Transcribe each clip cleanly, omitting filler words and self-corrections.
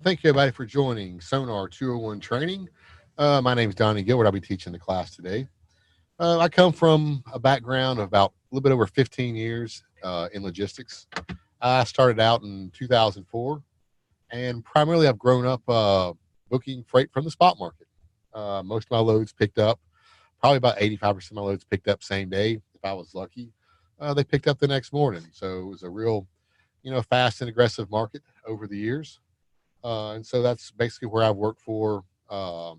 Thank you, everybody, for joining SONAR 201 training. My name is Donnie Gilbert. I'll be teaching the class today. I come from a background of about a little bit over 15 years in logistics. I started out in 2004, and primarily I've grown up booking freight from the spot market. Most of my loads picked up, probably about 85% of my loads picked up same day if I was lucky. They picked up the next morning. So it was a real, fast and aggressive market over the years. And so that's basically where I've worked for a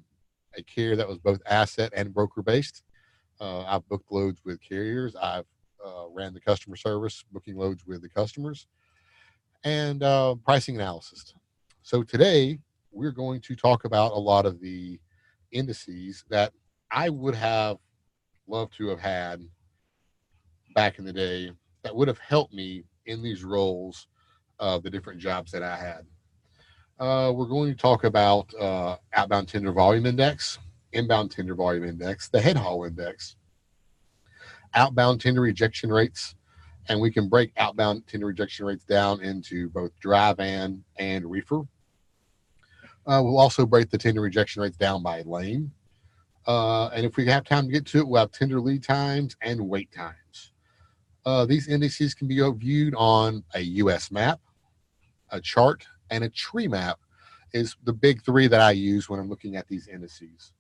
carrier that was both asset and broker based. I've booked loads with carriers. I've ran the customer service, booking loads with the customers, and pricing analysis. So today we're going to talk about a lot of the indices that I would have loved to have had back in the day that would have helped me in these roles of the different jobs that I had. We're going to talk about outbound tender volume index, inbound tender volume index, the Headhaul Index, outbound tender rejection rates, and we can break outbound tender rejection rates down into both dry van and reefer. We'll also break the tender rejection rates down by lane. And if we have time to get to it, we'll have tender lead times and wait times. These indices can be viewed on a US map, a chart, and a tree map is the big three that I use when I'm looking at these indices.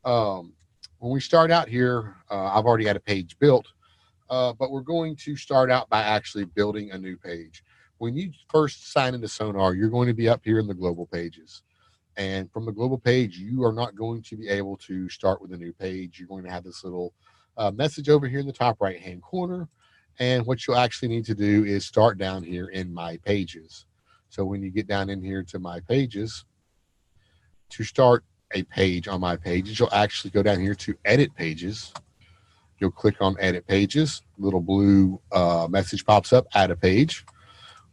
When we start out here, I've already got a page built, but we're going to start out by actually building a new page. When you first sign into SONAR, you're going to be up here in the global pages. And from the global page, you are not going to be able to start with a new page. You're going to have this little message over here in the top right-hand corner. And what you'll actually need to do is start down here in My Pages. So when you get down in here to My Pages, to start a page on My Pages, you'll actually go down here to Edit Pages. You'll click on Edit Pages. Little blue message pops up, Add a Page.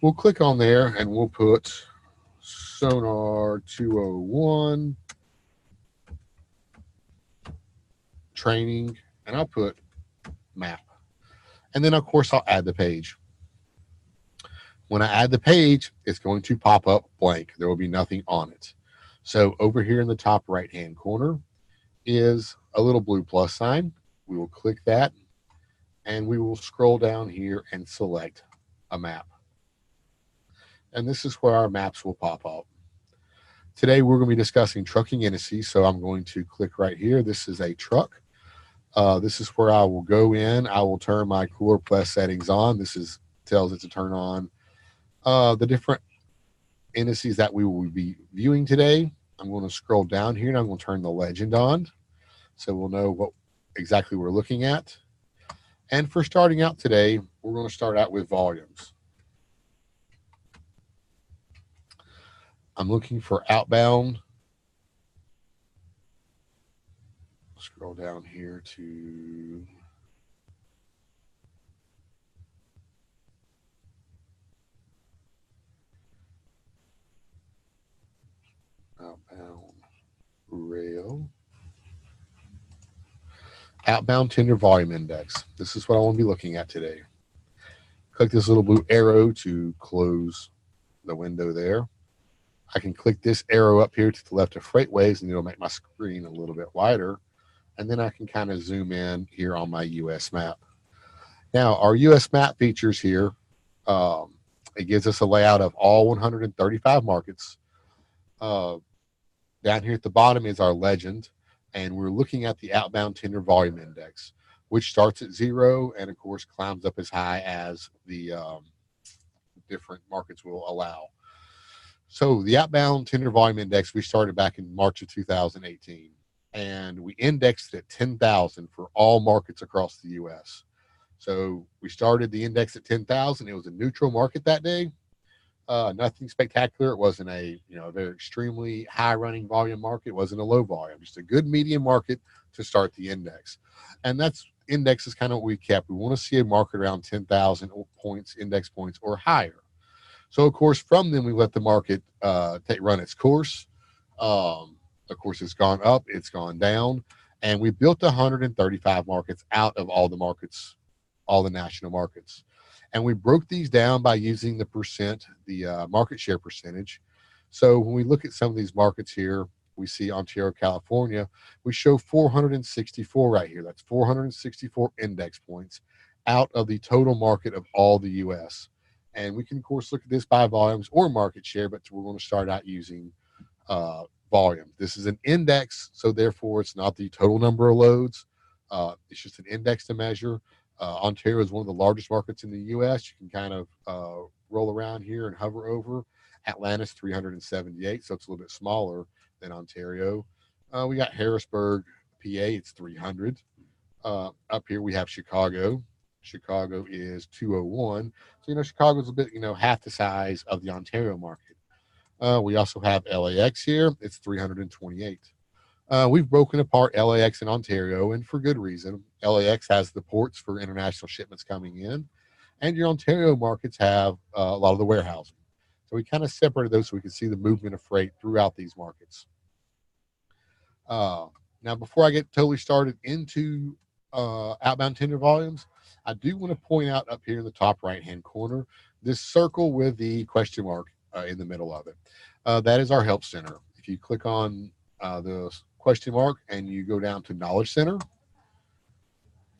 We'll click on there and we'll put SONAR 201 training, and I'll put map. And then, of course, I'll add the page. When I add the page, it's going to pop up blank. There will be nothing on it. So over here in the top right-hand corner is a little blue plus sign. We will click that, and we will scroll down here and select a map. And this is where our maps will pop up. Today, we're going to be discussing trucking indices, so I'm going to click right here. This is a truck. This is where I will go in. I will turn my Cooler Plus settings on. This tells it to turn on the different indices that we will be viewing today. I'm going to scroll down here and I'm going to turn the legend on so we'll know what exactly we're looking at. And for starting out today, we're going to start out with volumes. I'm looking for outbound. Scroll down here to outbound rail. Outbound tender volume index. This is what I want to be looking at today. Click this little blue arrow to close the window there. I can click this arrow up here to the left of FreightWaves, and it'll make my screen a little bit wider. And then I can kind of zoom in here on my US map. Now, our US map features here, it gives us a layout of all 135 markets. Down here at the bottom is our legend, and we're looking at the outbound tender volume index, which starts at 0 and, of course, climbs up as high as the different markets will allow. So the outbound tender volume index, we started back in March of 2018. And we indexed at 10,000 for all markets across the U.S. So we started the index at 10,000. It was a neutral market that day. Nothing spectacular. It wasn't a very extremely high running volume market. It wasn't a low volume. Just a good medium market to start the index. And that's index is kind of what we kept. We want to see a market around 10,000 points, index points or higher. So of course, from then we let the market run its course. Of course, it's gone up, it's gone down, and we built 135 markets out of all the markets, all the national markets. And we broke these down by using the market share percentage So when we look at some of these markets here, we see Ontario, California, we show 464 right here. That's 464 index points out of the total market of all the US. And we can, of course, look at this by volumes or market share, but we're going to start out using volume. This is an index, so therefore it's not the total number of loads. It's just an index to measure. Ontario is one of the largest markets in the U.S. You can kind of roll around here and hover over. Atlanta's 378, so it's a little bit smaller than Ontario. We got Harrisburg, PA, it's 300. Up here we have Chicago. Chicago is 201. So, Chicago's a bit, half the size of the Ontario market. We also have LAX here. It's 328. We've broken apart LAX in Ontario, and for good reason. LAX has the ports for international shipments coming in, and your Ontario markets have a lot of the warehousing. So we kind of separated those so we can see the movement of freight throughout these markets. Now, before I get totally started into outbound tender volumes, I do want to point out up here in the top right-hand corner, this circle with the question mark in the middle of it. That is our help center. If you click on the question mark and you go down to Knowledge Center,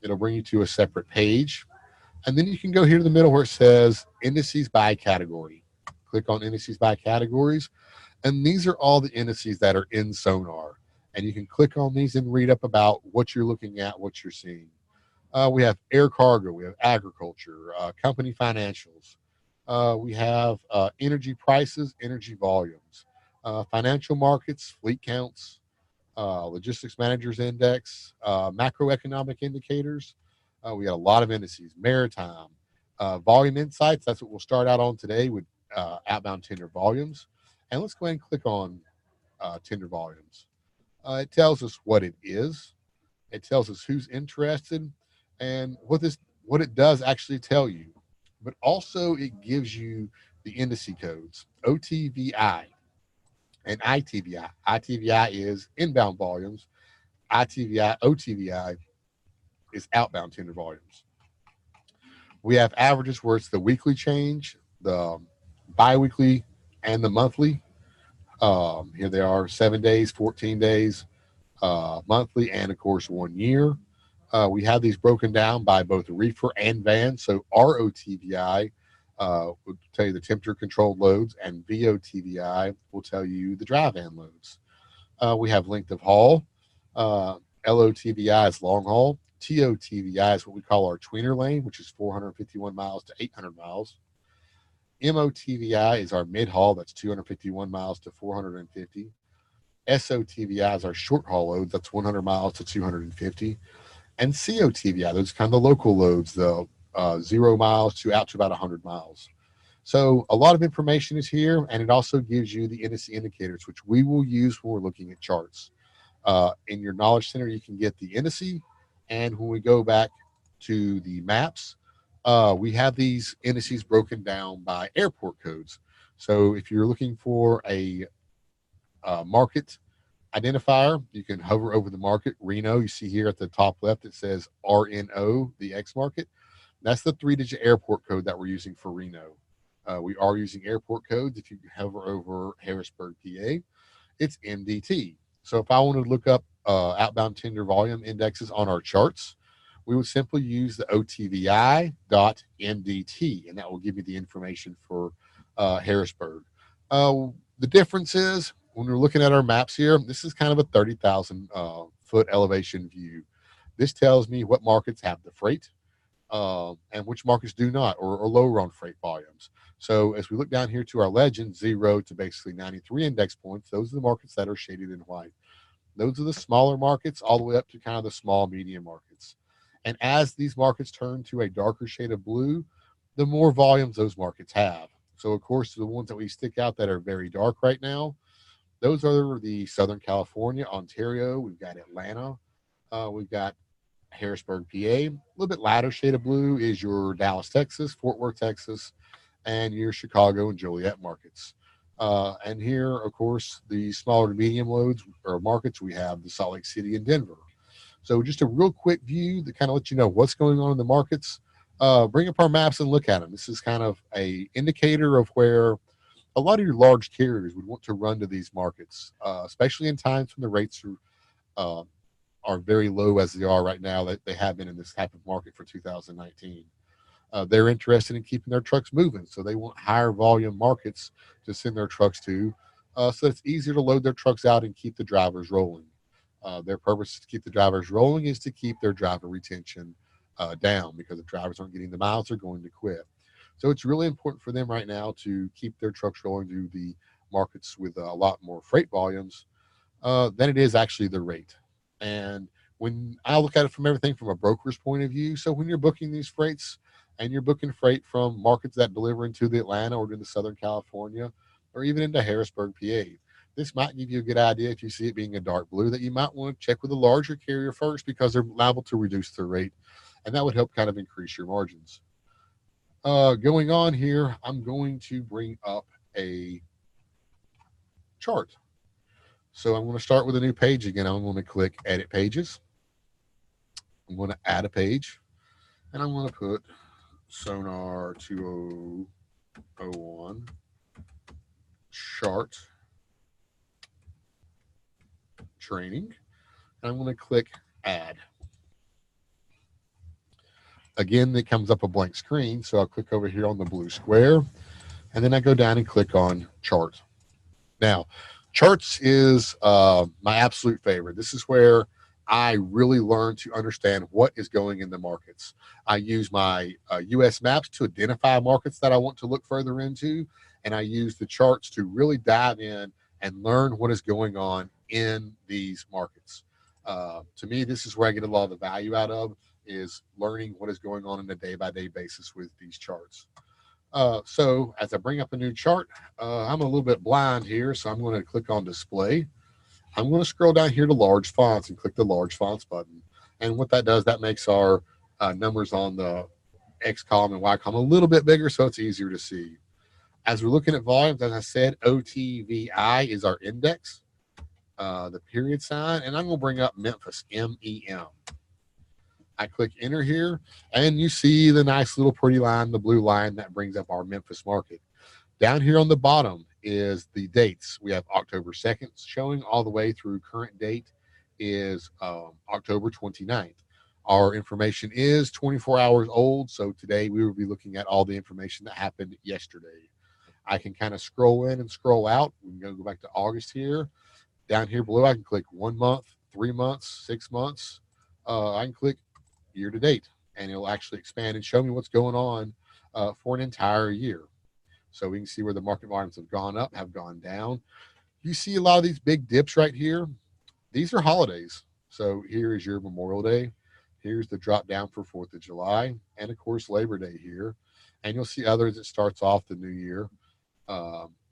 it'll bring you to a separate page. And then you can go here to the middle where it says indices by category. Click on indices by categories. And these are all the indices that are in SONAR. And you can click on these and read up about what you're looking at, what you're seeing. We have air cargo, we have agriculture, company financials. We have energy prices, energy volumes, financial markets, fleet counts, logistics managers index, macroeconomic indicators. We got a lot of indices, maritime, volume insights. That's what we'll start out on today with outbound tender volumes. And let's go ahead and click on tender volumes. It tells us what it is. It tells us who's interested and what it does actually tell you. But also it gives you the indice codes, OTVI and ITVI. ITVI is inbound volumes. OTVI is outbound tender volumes. We have averages where it's the weekly change, the biweekly, and the monthly. Here they are, 7 days, 14 days, monthly, and of course 1 year. We have these broken down by both reefer and van. So ROTVI will tell you the temperature controlled loads, and VOTVI will tell you the dry van loads. We have length of haul. LOTVI is long haul. TOTVI is what we call our tweener lane, which is 451 miles to 800 miles. MOTVI is our mid haul. That's 251 miles to 450. SOTVI is our short haul loads. That's 100 miles to 250. And COTVI, those kind of the local loads, the 0 miles to out to about 100 miles. So a lot of information is here, and it also gives you the indice indicators, which we will use when we're looking at charts. In your Knowledge Center, you can get the indice, and when we go back to the maps, we have these indices broken down by airport codes. So if you're looking for a market identifier, you can hover over the market. Reno, you see here at the top left, it says RNO, the X market. That's the 3-digit airport code that we're using for Reno. We are using airport codes. If you hover over Harrisburg, PA, it's MDT. So if I want to look up outbound tender volume indexes on our charts, we would simply use the OTVI.MDT, and that will give me the information for Harrisburg. The difference is, when we're looking at our maps here, this is kind of a 30,000 foot elevation view. This tells me what markets have the freight and which markets do not, or lower on freight volumes. So as we look down here to our legend, 0 to basically 93 index points, those are the markets that are shaded in white. Those are the smaller markets all the way up to kind of the small, medium markets. And as these markets turn to a darker shade of blue, the more volumes those markets have. So, of course, the ones that we stick out that are very dark right now, those are the Southern California, Ontario. We've got Atlanta. We've got Harrisburg, PA. A little bit lighter shade of blue is your Dallas, Texas, Fort Worth, Texas, and your Chicago and Joliet markets. And here, of course, the smaller to medium loads or markets, we have the Salt Lake City and Denver. So just a real quick view to kind of let you know what's going on in the markets. Bring up our maps and look at them. This is kind of a indicator of where a lot of your large carriers would want to run to these markets, especially in times when the rates uh, are very low as they are right now, that they have been in this type of market for 2019. They're interested in keeping their trucks moving, so they want higher volume markets to send their trucks to, so it's easier to load their trucks out and keep the drivers rolling. Their purpose to keep the drivers rolling is to keep their driver retention down, because if drivers aren't getting the miles, they're going to quit. So it's really important for them right now to keep their trucks rolling to the markets with a lot more freight volumes than it is actually the rate. And when I look at it from everything from a broker's point of view, so when you're booking these freights and you're booking freight from markets that deliver into the Atlanta or to the Southern California or even into Harrisburg, PA, this might give you a good idea, if you see it being a dark blue, that you might want to check with a larger carrier first, because they're liable to reduce their rate, and that would help kind of increase your margins. Going on here, I'm going to bring up a chart. So I'm going to start with a new page again. I'm going to click Edit Pages. I'm going to add a page, and I'm going to put SONAR 2001 chart training, and I'm going to click Add. Again, it comes up a blank screen, so I'll click over here on the blue square, and then I go down and click on Chart. Now, charts is my absolute favorite. This is where I really learn to understand what is going in the markets. I use my US maps to identify markets that I want to look further into, and I use the charts to really dive in and learn what is going on in these markets. To me, this is where I get a lot of the value out of, is learning what is going on a day-by-day basis with these charts. So as I bring up a new chart, I'm a little bit blind here, so I'm going to click on Display. I'm going to scroll down here to Large Fonts and click the Large Fonts button. And what that does, that makes our numbers on the X column and Y column a little bit bigger, so it's easier to see. As we're looking at volumes, as I said, OTVI is our index, the period sign, and I'm going to bring up Memphis, MEM. I click enter here, and you see the nice little pretty line, the blue line that brings up our Memphis market. Down here on the bottom is the dates. We have October 2nd showing all the way through current date is October 29th. Our information is 24 hours old, so today we will be looking at all the information that happened yesterday. I can kind of scroll in and scroll out. We can go back to August here. Down here below, I can click 1 month, 3 months, 6 months. I can click year to date, and it'll actually expand and show me what's going on for an entire year. So we can see where the market volumes have gone up, have gone down. You see a lot of these big dips right here. These are holidays. So here is your Memorial Day. Here's the drop down for 4th of July, and of course Labor Day here. And you'll see others that starts off the new year.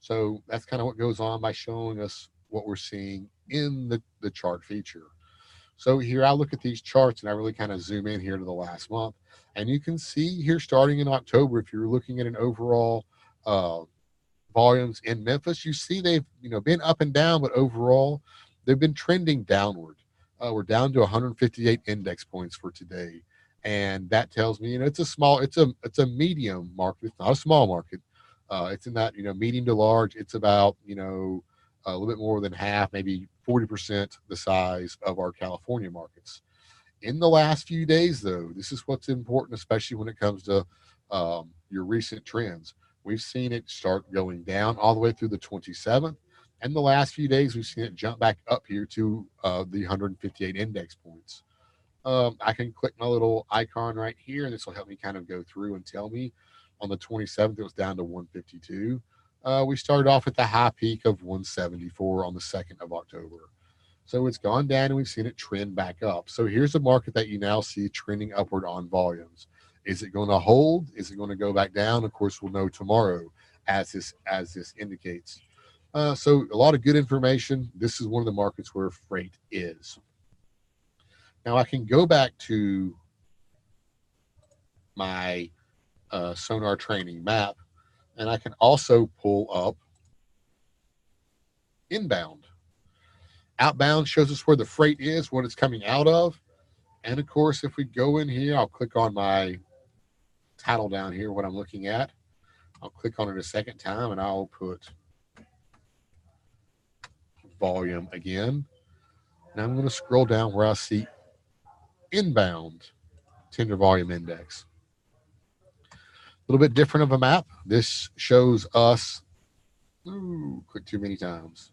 So that's kind of what goes on by showing us what we're seeing in the chart feature. So here I look at these charts, and I really kind of zoom in here to the last month, and you can see here starting in October, if you're looking at an overall volumes in Memphis, you see they've been up and down, but overall they've been trending downward. We're down to 158 index points for today, and that tells me it's a medium market. It's not a small market. It's in that medium to large. It's about a little bit more than half, maybe 40% the size of our California markets. In the last few days, though, this is what's important, especially when it comes to your recent trends. We've seen it start going down all the way through the 27th. And the last few days, we've seen it jump back up here to the 158 index points. I can click my little icon right here, and this will help me kind of go through and tell me. On the 27th, it was down to 152. We started off at the high peak of 174 on the 2nd of October. So it's gone down, and we've seen it trend back up. So here's a market that you now see trending upward on volumes. Is it going to hold? Is it going to go back down? Of course, we'll know tomorrow, as this indicates. So a lot of good information. This is one of the markets where freight is. Now I can go back to my SONAR training map, and I can also pull up inbound. Outbound shows us where the freight is, what it's coming out of. And of course, if we go in here, I'll click on my title down here, what I'm looking at. I'll click on it a second time and I'll put volume again. And I'm going to scroll down where I see inbound tender volume index. A little bit different of a map. This shows us, click too many times.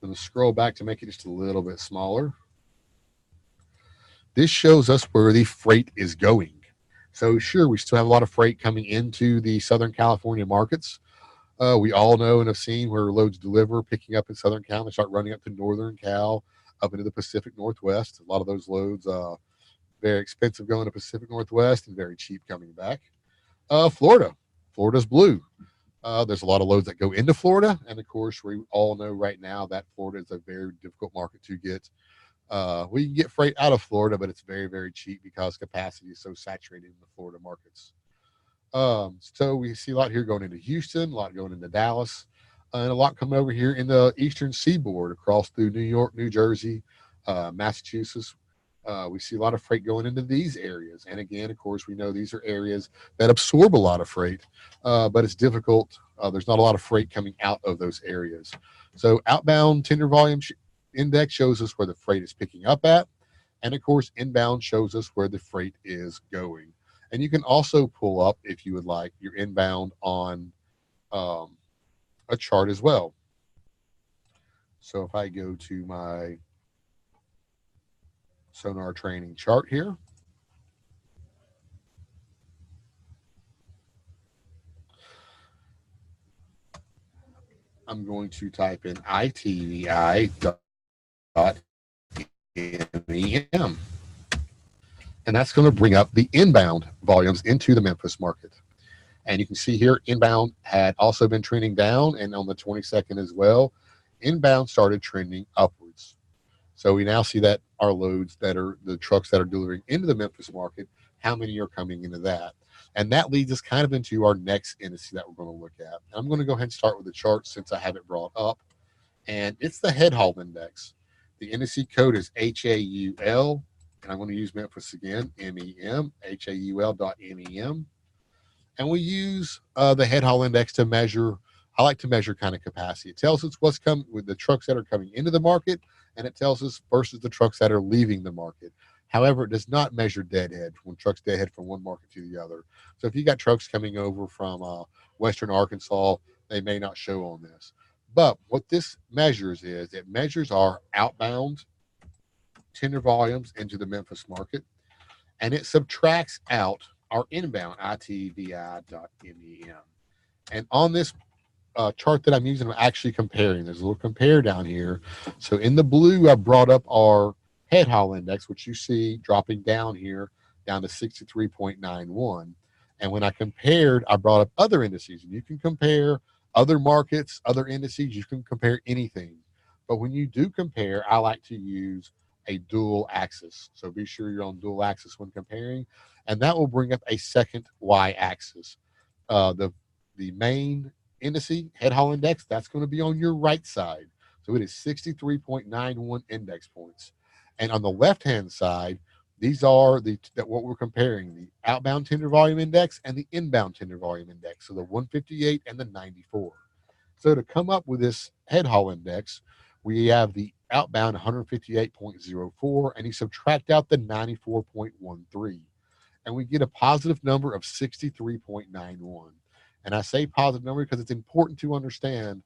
I'm going to scroll back to make it just a little bit smaller. This shows us where the freight is going. So sure, we still have a lot of freight coming into the Southern California markets. We all know and have seen where loads deliver, picking up in Southern Cal. They start running up to Northern Cal, up into the Pacific Northwest. A lot of those loads, very expensive going to Pacific Northwest and very cheap coming back. Florida's blue. There's a lot of loads that go into Florida. And of course, we all know right now that Florida is a very difficult market to get. We can get freight out of Florida, but it's very, very cheap because capacity is so saturated in the Florida markets. So we see a lot here going into Houston, a lot going into Dallas, and a lot coming over here in the eastern seaboard across through New York, New Jersey, Massachusetts. We see a lot of freight going into these areas. And again, of course, we know these are areas that absorb a lot of freight, but it's difficult. There's not a lot of freight coming out of those areas. So outbound tender volume index shows us where the freight is picking up at. And of course, inbound shows us where the freight is going. And you can also pull up, if you would like, your inbound on a chart as well. So if I go to my SONAR training chart here, I'm going to type in ITVI.MEM. And that's going to bring up the inbound volumes into the Memphis market. And you can see here, inbound had also been trending down, and on the 22nd as well, inbound started trending upwards. So we now see that our loads that are the trucks that are delivering into the Memphis market, how many are coming into that? And that leads us kind of into our next indice that we're going to look at. And I'm going to go ahead and start with the chart since I have it brought up. And it's the Headhaul Index. The indice code is HAUL. And I'm going to use Memphis again, MEM, HAUL.MEM. And we use the Headhaul Index to measure, I like to measure kind of capacity. It tells us what's coming with the trucks that are coming into the market, and it tells us versus the trucks that are leaving the market. However, it does not measure deadhead, when trucks deadhead from one market to the other. So if you got trucks coming over from Western Arkansas, they may not show on this. But what this measures is it measures our outbound tender volumes into the Memphis market, and it subtracts out our inbound ITVI.MEM. And on this chart that I'm using, I'm actually comparing. There's a little compare down here. So in the blue, I brought up our Headhaul Index, which you see dropping down here, down to 63.91. And when I compared, I brought up other indices. And you can compare other markets, other indices. You can compare anything. But when you do compare, I like to use a dual axis. So be sure you're on dual axis when comparing. And that will bring up a second y-axis. The main indice, Headhaul Index, that's going to be on your right side. So it is 63.91 index points. And on the left-hand side, these are what we're comparing, the outbound tender volume index and the inbound tender volume index. So the 158 and the 94. So to come up with this Headhaul Index, we have the outbound 158.04, and you subtract out the 94.13. And we get a positive number of 63.91. And I say positive number because it's important to understand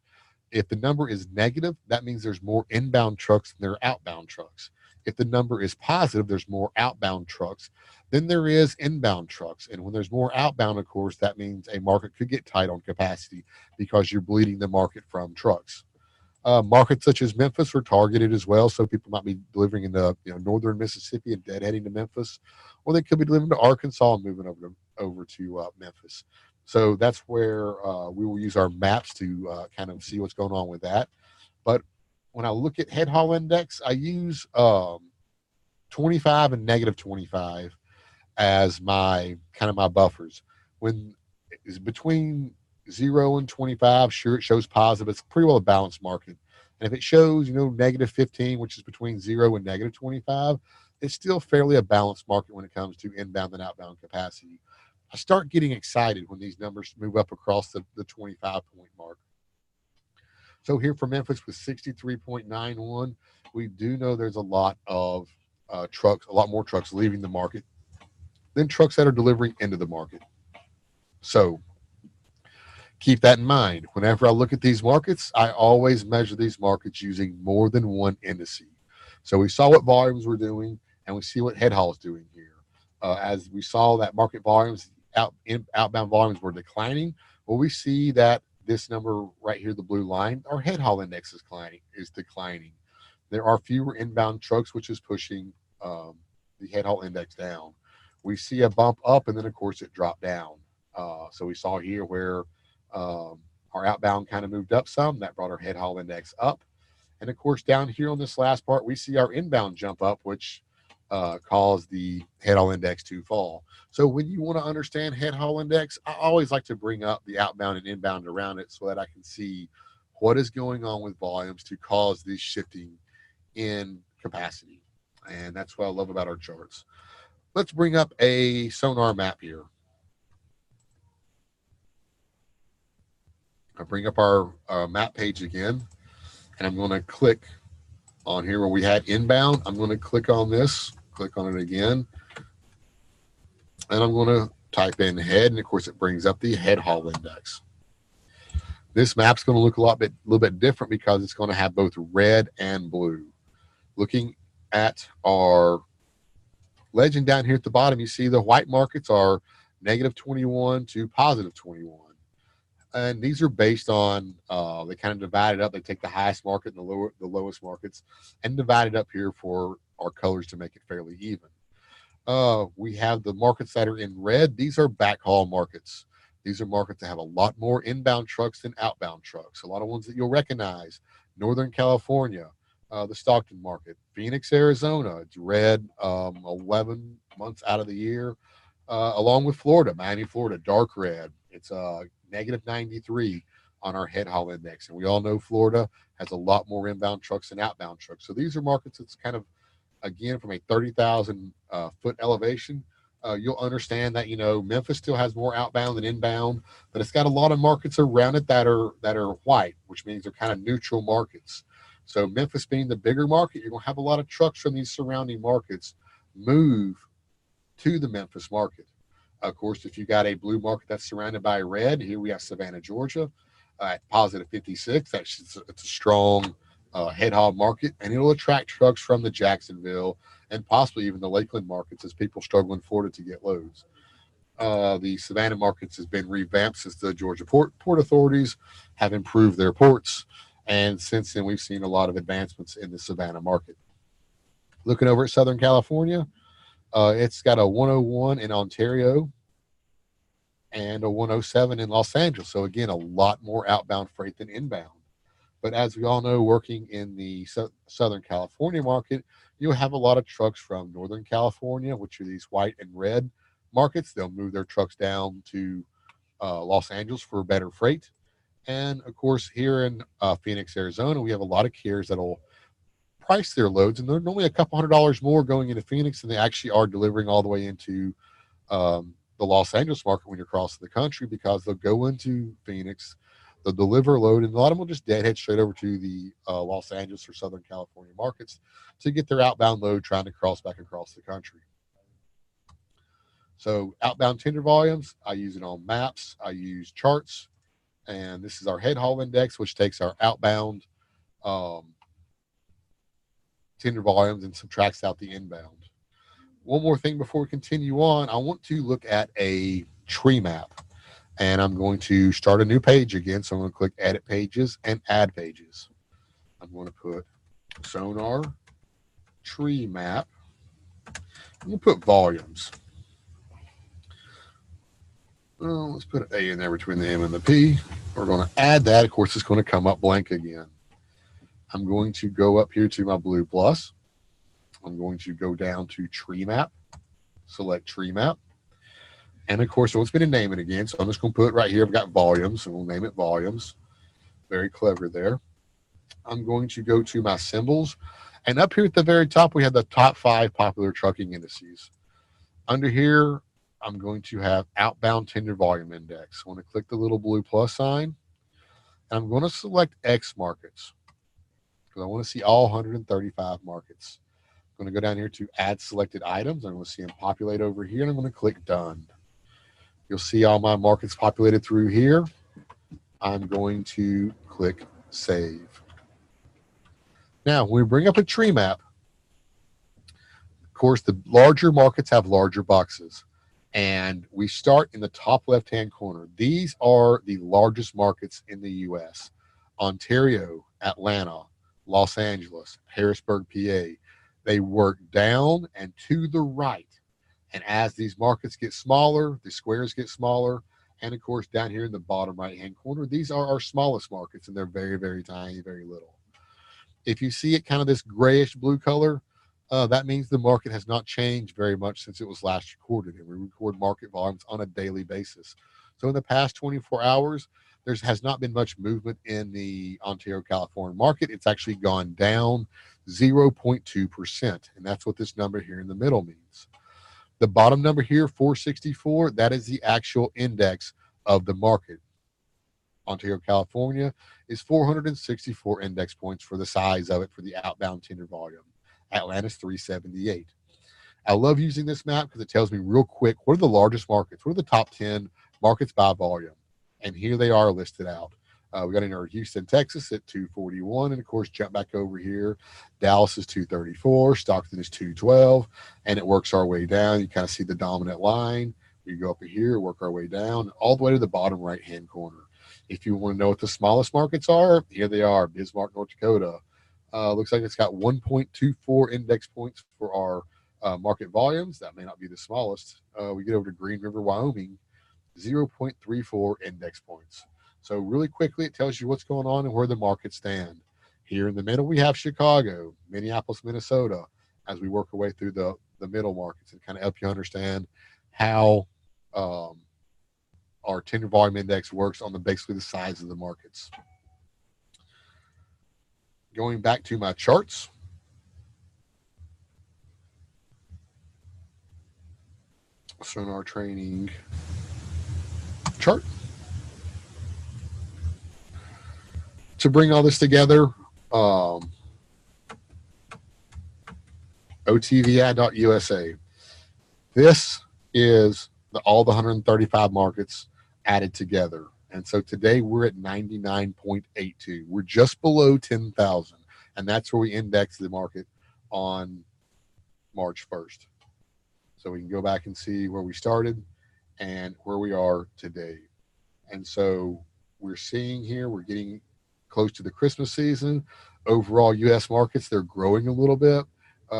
if the number is negative, that means there's more inbound trucks than there are outbound trucks. If the number is positive, there's more outbound trucks than there is inbound trucks. And when there's more outbound, of course, that means a market could get tight on capacity because you're bleeding the market from trucks. Markets such as Memphis are targeted as well. So people might be delivering in the northern Mississippi and deadheading to Memphis, or they could be delivering to Arkansas and moving over to Memphis. So that's where we will use our maps to kind of see what's going on with that. But when I look at Headhaul Index, I use 25 and negative 25 as my kind of my buffers. When it's between 0 and 25, sure, it shows positive. It's pretty well a balanced market. And if it shows, negative 15, which is between 0 and negative 25, it's still fairly a balanced market when it comes to inbound and outbound capacity. I start getting excited when these numbers move up across the 25-point mark. So here for Memphis with 63.91, we do know there's a lot of trucks, a lot more trucks leaving the market than trucks that are delivering into the market. So keep that in mind. Whenever I look at these markets, I always measure these markets using more than one indice. So we saw what volumes were doing, and we see what Headhaul is doing here. As we saw that market volumes, outbound volumes were declining. Well, we see that this number right here, the blue line, our Headhaul Index is declining. There are fewer inbound trucks, which is pushing the Headhaul Index down. We see a bump up, and then, of course, it dropped down. So we saw here where our outbound kind of moved up some. That brought our Headhaul Index up. And, of course, down here on this last part, we see our inbound jump up, which caused the Headhaul Index to fall. So when you want to understand Headhaul Index, I always like to bring up the outbound and inbound around it so that I can see what is going on with volumes to cause this shifting in capacity. And that's what I love about our charts. Let's bring up a SONAR map here. I'll bring up our map page again, and I'm going to click on here where we had inbound. I'm going to click on this, click on it again, and I'm going to type in head, and of course it brings up the Headhaul Index. This map's going to look a little bit different because it's going to have both red and blue. Looking at our legend down here at the bottom, you see the white markets are -21 to +21. And these are based on, they kind of divide it up. They take the highest market and the lowest markets and divide it up here for our colors to make it fairly even. We have the markets that are in red. These are backhaul markets. These are markets that have a lot more inbound trucks than outbound trucks. A lot of ones that you'll recognize. Northern California, the Stockton market. Phoenix, Arizona, it's red 11 months out of the year. Along with Florida, Miami, Florida, dark red. It's -93 on our Headhaul Index. And we all know Florida has a lot more inbound trucks than outbound trucks. So these are markets that's kind of, again, from a 30,000 foot elevation. You'll understand that, Memphis still has more outbound than inbound, but it's got a lot of markets around it that are white, which means they're kind of neutral markets. So Memphis being the bigger market, you're going to have a lot of trucks from these surrounding markets move to the Memphis market. Of course, if you got a blue market that's surrounded by red, here we have Savannah, Georgia, at +56. It's a strong Headhaul market, and it'll attract trucks from the Jacksonville and possibly even the Lakeland markets as people struggle in Florida to get loads. The Savannah markets has been revamped since the Georgia port authorities have improved their ports, and since then we've seen a lot of advancements in the Savannah market. Looking over at Southern California, it's got a 101 in Ontario and a 107 in Los Angeles. So again, a lot more outbound freight than inbound. But as we all know, working in the Southern California market, you'll have a lot of trucks from Northern California, which are these white and red markets. They'll move their trucks down to Los Angeles for better freight. And of course, here in Phoenix, Arizona, we have a lot of carriers that'll price their loads, and they're normally a couple $100 more going into Phoenix than they actually are delivering all the way into the Los Angeles market when you're crossing the country, because they'll go into Phoenix, they'll deliver a load, and a lot of them will just deadhead straight over to the Los Angeles or Southern California markets to get their outbound load trying to cross back across the country. So outbound tender volumes, I use it on maps, I use charts, and this is our Headhaul Index, which takes our outbound tender volumes and subtracts out the inbound. One more thing before we continue on, I want to look at a tree map, and I'm going to start a new page again. So I'm going to click Edit Pages and Add Pages. I'm going to put SONAR Tree Map. I'm going to put volumes. Well, let's put an A in there between the M and the P. We're going to add that. Of course, it's going to come up blank again. I'm going to go up here to my blue plus. I'm going to go down to Tree Map, select Tree Map. And of course, so it's going to name it again. So I'm just going to put it right here. I've got volumes, so we'll name it volumes. Very clever there. I'm going to go to my symbols. And up here at the very top, we have the top 5 popular trucking indices. Under here, I'm going to have outbound tender volume index. I want to click the little blue plus sign, and I'm going to select X markets because I want to see all 135 markets. I'm going to go down here to add selected items. I'm going to see them populate over here, and I'm going to click done. You'll see all my markets populated through here. I'm going to click save. Now, when we bring up a tree map, of course, the larger markets have larger boxes. And we start in the top left-hand corner. These are the largest markets in the U.S. Ontario, Atlanta, Los Angeles, Harrisburg, PA. They work down and to the right. And as these markets get smaller, the squares get smaller. And, of course, down here in the bottom right-hand corner, these are our smallest markets, and they're very, very tiny, very little. If you see it kind of this grayish blue color, that means the market has not changed very much since it was last recorded, and we record market volumes on a daily basis. So in the past 24 hours, there has not been much movement in the Ontario, California market. It's actually gone down 0.2%, and that's what this number here in the middle means. The bottom number here, 464, that is the actual index of the market. Ontario, California is 464 index points for the size of it for the outbound tender volume. Atlanta's 378. I love using this map because it tells me real quick what are the largest markets, what are the top 10 markets by volume, and here they are listed out. We got in our Houston, Texas at 241, and of course jump back over here. Dallas is 234, Stockton is 212, and it works our way down. You kind of see the dominant line. We go up here, work our way down all the way to the bottom right hand corner. If you want to know what the smallest markets are, here they are. Bismarck, North Dakota. Looks like it's got 1.24 index points for our market volumes. That may not be the smallest. We get over to Green River, Wyoming, 0.34 index points. So really quickly, it tells you what's going on and where the markets stand. Here in the middle, we have Chicago, Minneapolis, Minnesota, as we work our way through the middle markets and kind of help you understand how our tender volume index works on basically the size of the markets. Going back to my charts. SONAR training chart. To bring all this together, OTVI.USA. This is all the 135 markets added together. And so today we're at 99.82. We're just below 10,000. And that's where we index the market on March 1st. So we can go back and see where we started and where we are today. And so we're seeing here, we're getting close to the Christmas season. Overall U.S. markets, they're growing a little bit.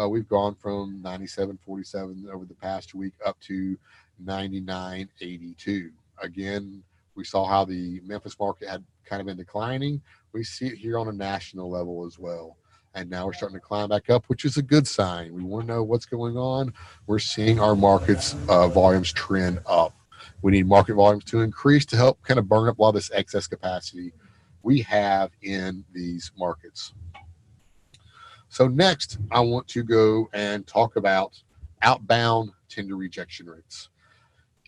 We've gone from 97.47 over the past week up to 99.82. Again, we saw how the Memphis market had kind of been declining. We see it here on a national level as well. And now we're starting to climb back up, which is a good sign. We want to know what's going on. We're seeing our markets volumes trend up. We need market volumes to increase to help kind of burn up a lot of this excess capacity we have in these markets. So next, I want to go and talk about outbound tender rejection rates.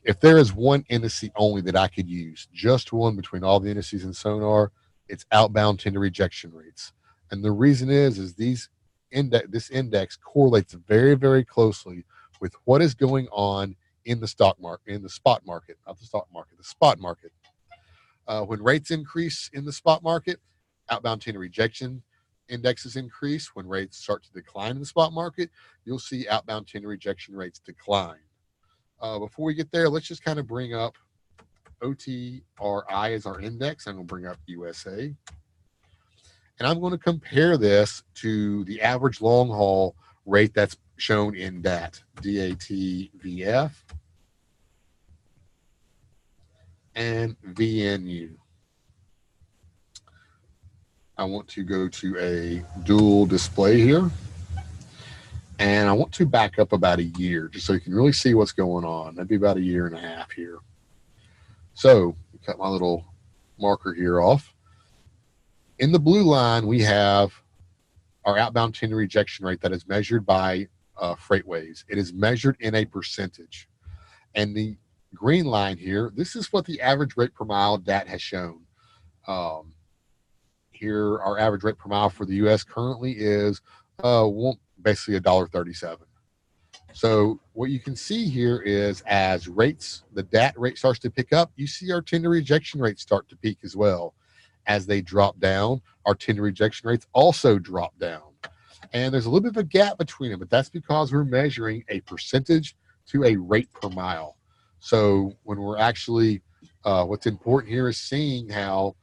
If there is one indice only that I could use, just one between all the indices in SONAR, it's outbound tender rejection rates. And the reason is this index correlates very, very closely with what is going on in the stock market, in the spot market, not the stock market, the spot market. When rates increase in the spot market, outbound tender rejection indexes increase. When rates start to decline in the spot market, you'll see outbound tender rejection rates decline. Before we get there, let's just kind of bring up OTRI as our index. I'm going to bring up USA. And I'm going to compare this to the average long haul rate that's shown in DAT, DATVF, and VNU. I want to go to a dual display here. And I want to back up about a year just so you can really see what's going on. That'd be about a year and a half here. So cut my little marker here off. In the blue line, we have our outbound tender rejection rate that is measured by FreightWaves. It is measured in a percentage. And the green line here, this is what the average rate per mile DAT has shown. Here, our average rate per mile for the U.S. currently is basically $1.37. So what you can see here is as the DAT rate starts to pick up, you see our tender rejection rates start to peak as well. As they drop down, our tender rejection rates also drop down. And there's a little bit of a gap between them, but that's because we're measuring a percentage to a rate per mile. So when we're actually, what's important here is seeing how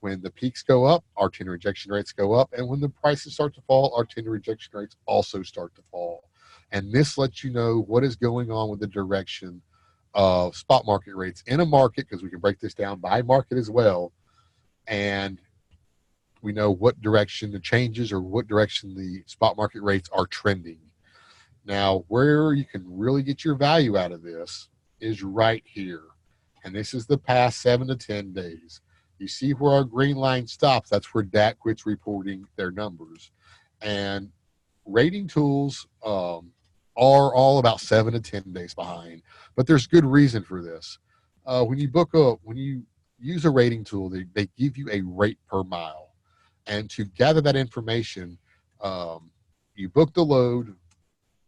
when the peaks go up, our tender rejection rates go up. And when the prices start to fall, our tender rejection rates also start to fall. And this lets you know what is going on with the direction of spot market rates in a market, because we can break this down by market as well. And we know what direction the changes or what direction the spot market rates are trending. Now, where you can really get your value out of this is right here. And this is the past 7 to 10 days. You see where our green line stops. That's where DAT quits reporting their numbers. And rating tools are all about 7 to 10 days behind. But there's good reason for this. When you use a rating tool, they give you a rate per mile. And to gather that information, you book the load.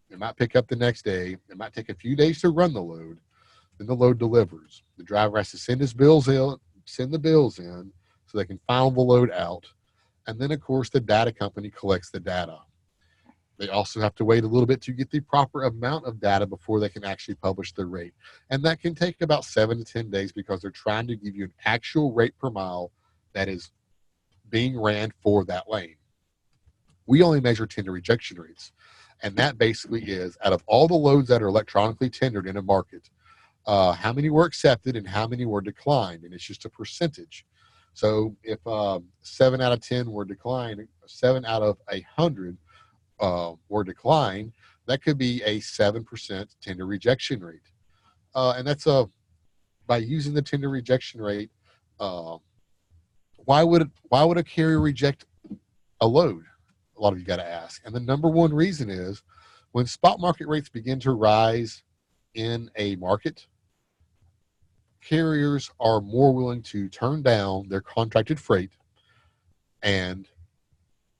It might pick up the next day. It might take a few days to run the load. Then the load delivers. The driver has to send the bills in so they can file the load out. And then, of course, the data company collects the data. They also have to wait a little bit to get the proper amount of data before they can actually publish the rate. And that can take about 7 to 10 days because they're trying to give you an actual rate per mile that is being ran for that lane. We only measure tender rejection rates. And that basically is, out of all the loads that are electronically tendered in a market, how many were accepted and how many were declined. And it's just a percentage. So if 7 out of 10 were declined, 7 out of 100 were declined, that could be a 7% tender rejection rate. And that's by using the tender rejection rate, why would a carrier reject a load? A lot of you got to ask. And the number one reason is when spot market rates begin to rise in a market, carriers are more willing to turn down their contracted freight and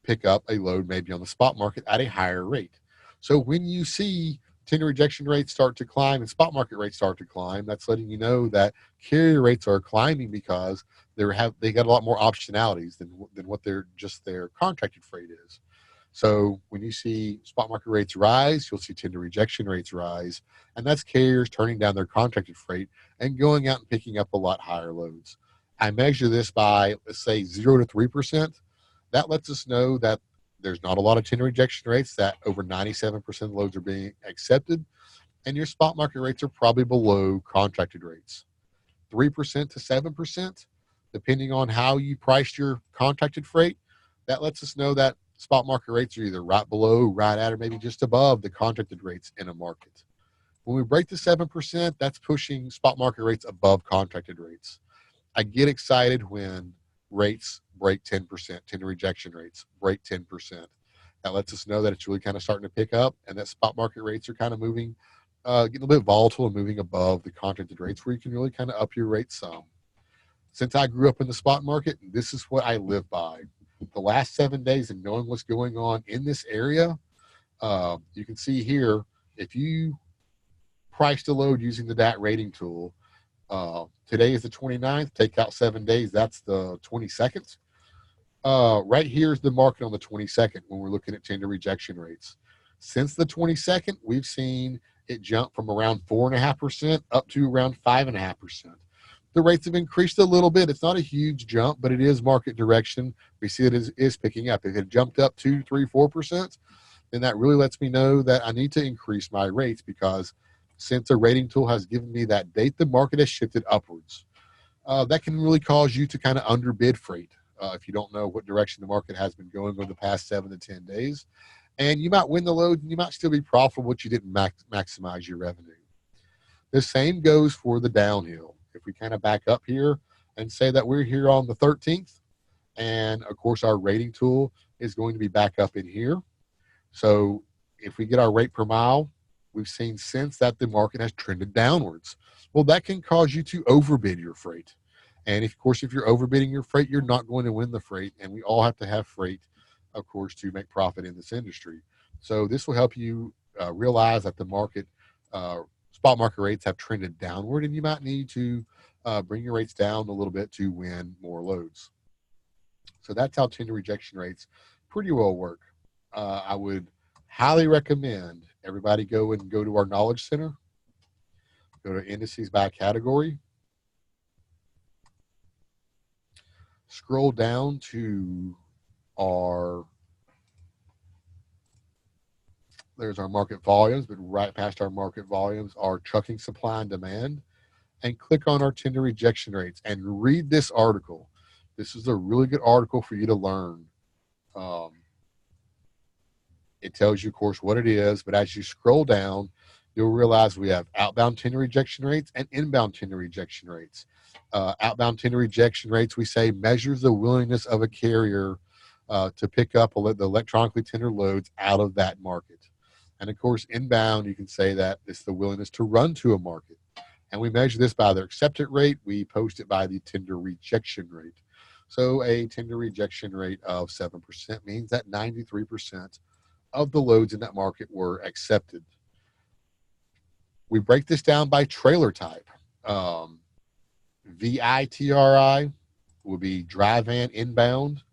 pick up a load maybe on the spot market at a higher rate. So when you see tender rejection rates start to climb and spot market rates start to climb, that's letting you know that carrier rates are climbing because they got a lot more optionalities than what their contracted freight is. So when you see spot market rates rise, you'll see tender rejection rates rise, and that's carriers turning down their contracted freight and going out and picking up a lot higher loads. I measure this by, let's say, 0 to 3%. That lets us know that there's not a lot of tender rejection rates, that over 97% of loads are being accepted, and your spot market rates are probably below contracted rates. 3% to 7%, depending on how you priced your contracted freight, that lets us know that spot market rates are either right below, right at, or maybe just above the contracted rates in a market. When we break the 7%, that's pushing spot market rates above contracted rates. I get excited when rates break 10%, tender rejection rates break 10%. That lets us know that it's really kind of starting to pick up and that spot market rates are kind of moving, getting a little bit volatile and moving above the contracted rates where you can really kind of up your rates some. Since I grew up in the spot market, this is what I live by. The last 7 days and knowing what's going on in this area, you can see here, if you priced a load using the DAT rating tool, today is the 29th, take out 7 days, that's the 22nd. Right here is the market on the 22nd when we're looking at tender rejection rates. Since the 22nd, we've seen it jump from around 4.5% up to around 5.5%. The rates have increased a little bit. It's not a huge jump, but it is market direction. We see it is picking up. If it jumped up 2, 3, 4%, then that really lets me know that I need to increase my rates, because since a rating tool has given me that date, the market has shifted upwards. That can really cause you to kind of underbid freight if you don't know what direction the market has been going over the past 7 to 10 days. And you might win the load and you might still be profitable, but you didn't maximize your revenue. The same goes for the downhill. If we kind of back up here and say that we're here on the 13th, and of course our rating tool is going to be back up in here. So if we get our rate per mile, we've seen since that the market has trended downwards. Well, that can cause you to overbid your freight. And of course, if you're overbidding your freight, you're not going to win the freight. And we all have to have freight, of course, to make profit in this industry. So this will help you realize that the market, spot market rates have trended downward, and you might need to bring your rates down a little bit to win more loads. So that's how tender rejection rates pretty well work. I would highly recommend everybody go to our Knowledge Center, go to indices by category, scroll down to there's our market volumes, but right past our market volumes are trucking supply and demand, and click on our tender rejection rates and read this article. This is a really good article for you to learn. It tells you, of course, what it is, but as you scroll down, you'll realize we have outbound tender rejection rates and inbound tender rejection rates. Outbound tender rejection rates, we say, measures the willingness of a carrier to pick up the electronically tender loads out of that market. And of course, inbound, you can say that it's the willingness to run to a market. And we measure this by their acceptance rate. We post it by the tender rejection rate. So a tender rejection rate of 7% means that 93% of the loads in that market were accepted. We break this down by trailer type. VITRI will be dry van inbound.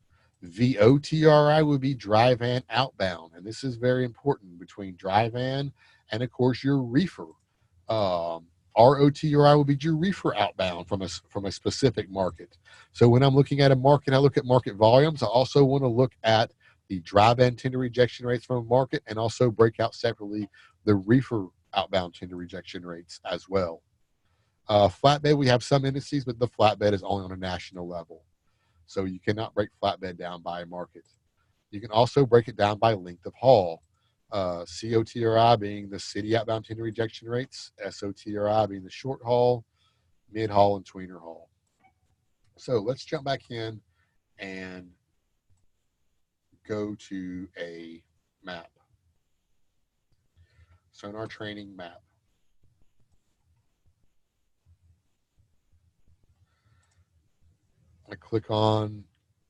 VOTRI would be dry van outbound. And this is very important between dry van and, of course, your reefer. ROTRI will be your reefer outbound from a specific market. So when I'm looking at a market, I look at market volumes. I also want to look at the dry van tender rejection rates from a market, and also break out separately the reefer outbound tender rejection rates as well. Flatbed, we have some indices, but the flatbed is only on a national level. So you cannot break flatbed down by market. You can also break it down by length of haul. COTRI being the city outbound tender rejection rates, SOTRI being the short haul, mid haul, and tweener haul. So let's jump back in and go to a map. SONAR training map. I click on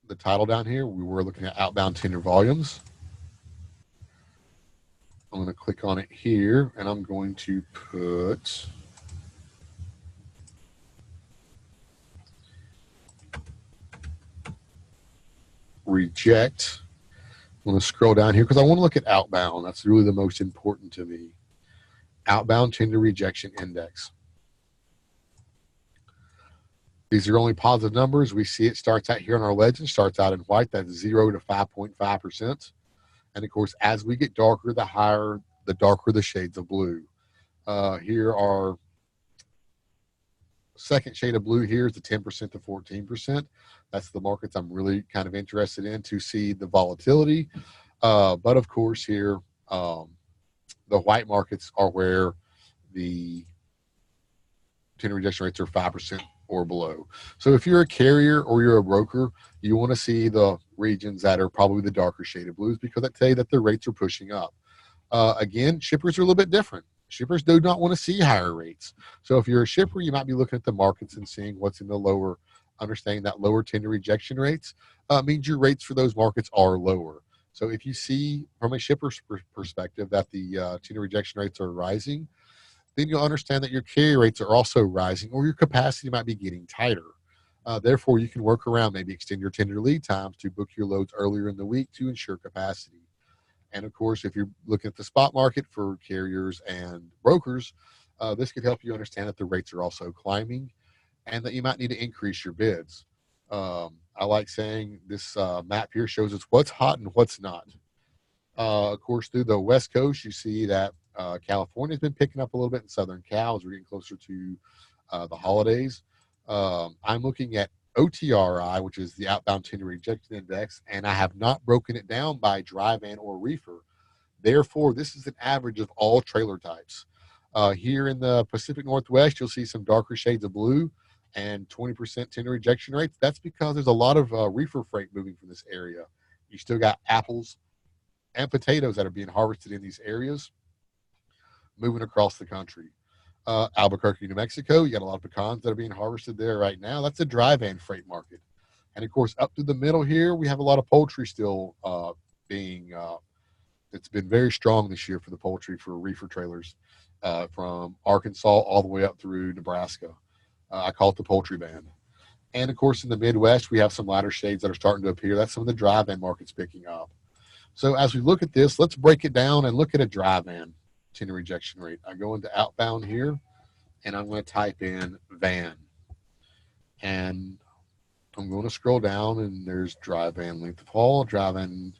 the title down here. We were looking at outbound tender volumes. I'm going to click on it here, and I'm going to put reject. I'm going to scroll down here because I want to look at outbound. That's really the most important to me. Outbound tender rejection index. These are only positive numbers. We see it starts out here on our legend, starts out in white. That's 0 to 5.5%. And of course, as we get darker, the darker the shades of blue. Here are second shade of blue here is the 10% to 14%. That's the markets I'm really kind of interested in to see the volatility. But of course here, the white markets are where the tender rejection rates are 5% or below. So if you're a carrier or you're a broker, you want to see the regions that are probably the darker shade of blues, because that tell you that the rates are pushing up. Again, shippers are a little bit different. Shippers do not want to see higher rates. So if you're a shipper, you might be looking at the markets and seeing what's in the lower, understanding that lower tender rejection rates means your rates for those markets are lower. So if you see from a shipper's perspective that the tender rejection rates are rising, then you'll understand that your carrier rates are also rising, or your capacity might be getting tighter. Therefore, you can work around, maybe extend your tender lead times to book your loads earlier in the week to ensure capacity. And of course, if you're looking at the spot market for carriers and brokers, this could help you understand that the rates are also climbing and that you might need to increase your bids. I like saying this map here shows us what's hot and what's not. Of course, through the West Coast, you see that California's been picking up a little bit in Southern Cal as we're getting closer to the holidays. I'm looking at OTRI, which is the outbound tender rejection index, and I have not broken it down by dry van or reefer. Therefore, this is an average of all trailer types. Here in the Pacific Northwest, you'll see some darker shades of blue and 20% tender rejection rates. That's because there's a lot of reefer freight moving from this area. You still got apples and potatoes that are being harvested in these areas. moving across the country. Albuquerque, New Mexico, you got a lot of pecans that are being harvested there right now. That's a dry van freight market. And of course, up through the middle here, we have a lot of poultry still being, it's been very strong this year for the poultry for reefer trailers from Arkansas all the way up through Nebraska. I call it the poultry band. And of course, in the Midwest, we have some lighter shades that are starting to appear. That's some of the dry van markets picking up. So as we look at this, let's break it down and look at a dry van tender rejection rate. I go into Outbound here, and I'm going to type in van. And I'm going to scroll down, and there's dry van length of haul, dry van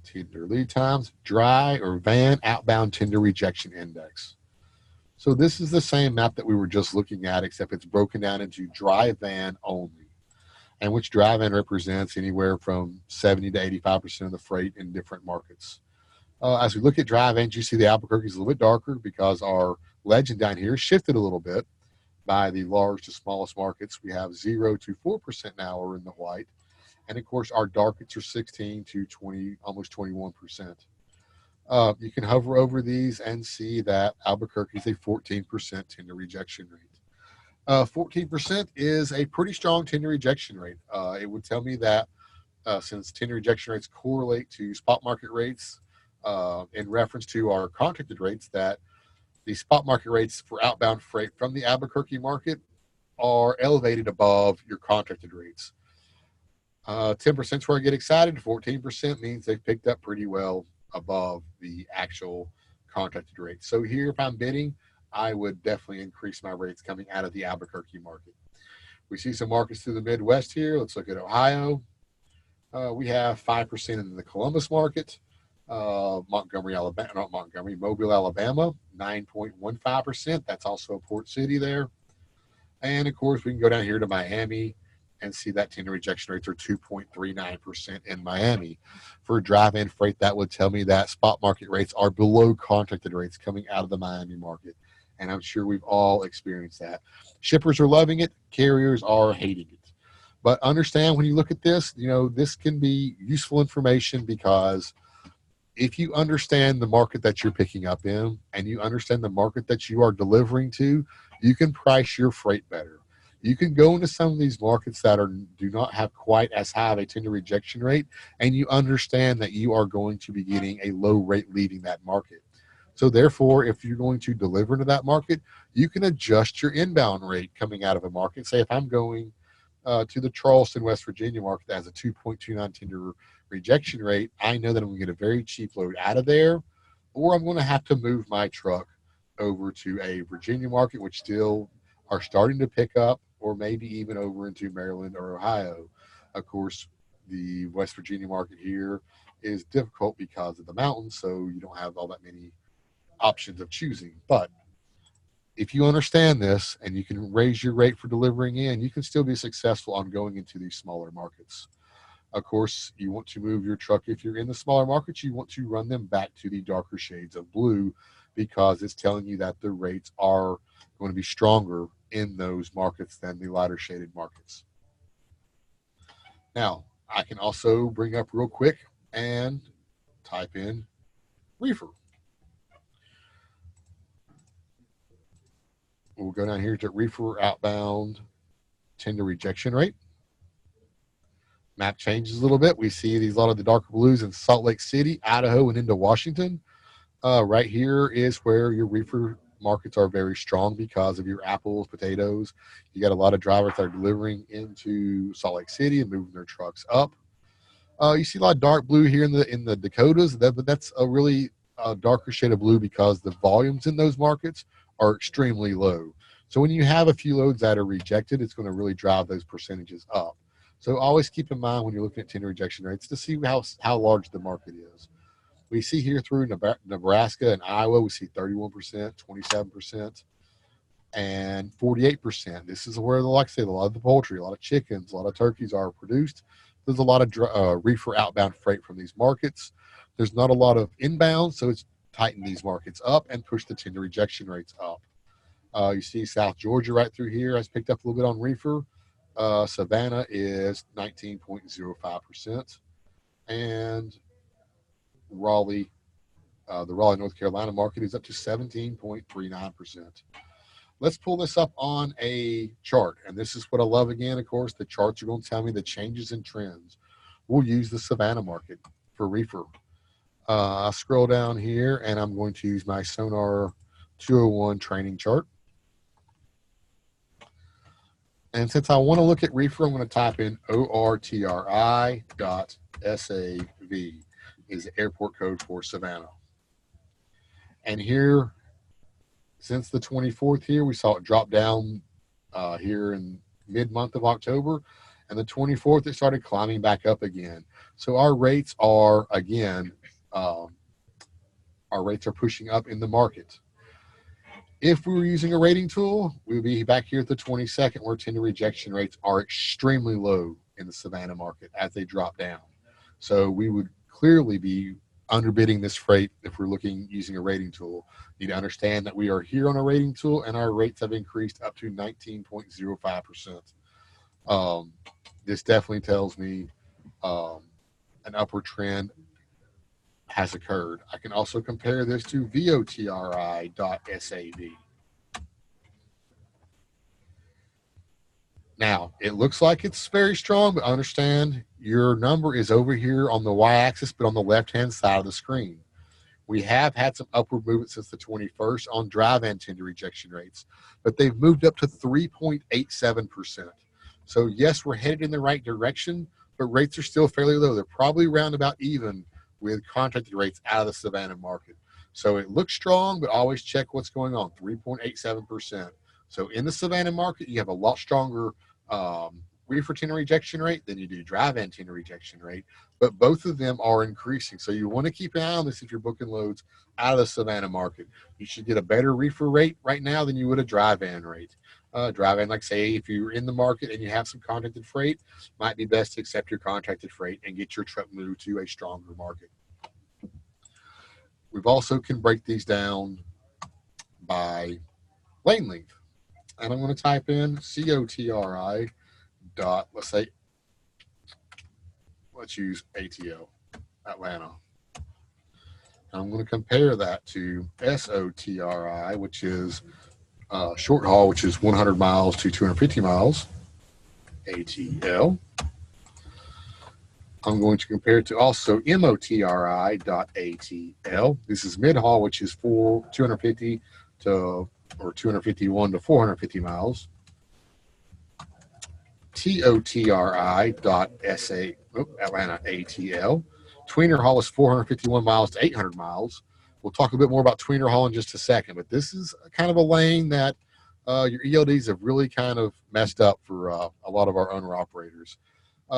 tender lead times, dry or van outbound tender rejection index. So this is the same map that we were just looking at, except it's broken down into dry van only, and which dry van represents anywhere from 70 to 85% of the freight in different markets. As we look at dry vans, you see the Albuquerque is a little bit darker because our legend down here shifted a little bit by the large to smallest markets. We have 0 to 4% now are in the white. And of course, our darkets are 16 to 20, almost 21%. You can hover over these and see that Albuquerque is a 14% tender rejection rate. 14% is a pretty strong tender rejection rate. It would tell me that since tender rejection rates correlate to spot market rates in reference to our contracted rates, that the spot market rates for outbound freight from the Albuquerque market are elevated above your contracted rates. 10% is where I get excited. 14% means they've picked up pretty well above the actual contracted rate. So here, if I'm bidding, I would definitely increase my rates coming out of the Albuquerque market. We see some markets through the Midwest here. Let's look at Ohio. We have 5% in the Columbus market. Montgomery, Alabama, not Montgomery, Mobile, Alabama, 9.15%. That's also a port city there. And of course, we can go down here to Miami and see that tender rejection rates are 2.39% in Miami. For dry van freight, that would tell me that spot market rates are below contracted rates coming out of the Miami market. And I'm sure we've all experienced that. Shippers are loving it. Carriers are hating it. But understand when you look at this, this can be useful information because if you understand the market that you're picking up in and you understand the market that you are delivering to, you can price your freight better. You can go into some of these markets that do not have quite as high of a tender rejection rate, and you understand that you are going to be getting a low rate leaving that market. So therefore, if you're going to deliver to that market, you can adjust your inbound rate coming out of a market. Say if I'm going to the Charleston, West Virginia market that has a 2.29 tender rejection rate, I know that I'm going to get a very cheap load out of there, or I'm going to have to move my truck over to a Virginia market, which still are starting to pick up, or maybe even over into Maryland or Ohio. Of course, the West Virginia market here is difficult because of the mountains, so you don't have all that many options of choosing. But if you understand this and you can raise your rate for delivering in, you can still be successful on going into these smaller markets. Of course, you want to move your truck. If you're in the smaller markets, you want to run them back to the darker shades of blue because it's telling you that the rates are going to be stronger in those markets than the lighter shaded markets. Now, I can also bring up real quick and type in reefer. We'll go down here to reefer outbound tender rejection rate. Map changes a little bit. We see a lot of the darker blues in Salt Lake City, Idaho, and into Washington. Right here is where your reefer markets are very strong because of your apples, potatoes. You got a lot of drivers that are delivering into Salt Lake City and moving their trucks up. You see a lot of dark blue here in the Dakotas, but that's a really darker shade of blue because the volumes in those markets are extremely low. So when you have a few loads that are rejected, it's going to really drive those percentages up. So always keep in mind when you're looking at tender rejection rates to see how large the market is. We see here through Nebraska and Iowa, we see 31%, 27%, and 48%. This is where, like I said, a lot of the poultry, a lot of chickens, a lot of turkeys are produced. There's a lot of reefer outbound freight from these markets. There's not a lot of inbound, so it's tightened these markets up and pushed the tender rejection rates up. You see South Georgia right through here has picked up a little bit on reefer. Savannah is 19.05%, and Raleigh The Raleigh, North Carolina market is up to 17.39%. Let's pull this up on a chart. And this is what I love again, of course. The charts are going to tell me the changes in trends. We'll use the Savannah market for reefer. I'll scroll down here and I'm going to use my SONAR 201 training chart. And since I want to look at reefer, I'm going to type in ORTRI.SAV is the airport code for Savannah. And here, since the 24th here, we saw it drop down here in mid-month of October. And the 24th, it started climbing back up again. So our rates are, again, our rates are pushing up in the market. If we were using a rating tool, we would be back here at the 22nd, where tender rejection rates are extremely low in the Savannah market as they drop down. So we would clearly be underbidding this freight if we're looking using a rating tool. You need to understand that we are here on a rating tool and our rates have increased up to 19.05%. This definitely tells me an upward trend has occurred. I can also compare this to VOTRI.SAV. Now, it looks like it's very strong, but understand your number is over here on the y-axis, but on the left-hand side of the screen. We have had some upward movement since the 21st on drive and tender rejection rates, but they've moved up to 3.87%. So yes, we're headed in the right direction, but rates are still fairly low. They're probably around about even with contracted rates out of the Savannah market. So it looks strong, but always check what's going on, 3.87%. So in the Savannah market, you have a lot stronger reefer tender rejection rate than you do drive and tender rejection rate, but both of them are increasing. So you want to keep an eye on this if you're booking loads out of the Savannah market. You should get a better reefer rate right now than you would a drive and rate. Drive in, like say, if you're in the market and you have some contracted freight, might be best to accept your contracted freight and get your truck moved to a stronger market. We've also can break these down by lane length. And I'm going to type in COTRI dot, let's use ATL, Atlanta. And I'm going to compare that to SOTRI, which is short haul, which is 100 miles to 250 miles, ATL. I'm going to compare it to also MOTRI.ATL. This is mid haul, which is 250 to or 251 to 450 miles. TOTRI.SA, Atlanta ATL. Tweener haul is 451 miles to 800 miles. We'll talk a bit more about tweener haul in just a second, but this is kind of a lane that your ELDs have really kind of messed up for a lot of our owner-operators.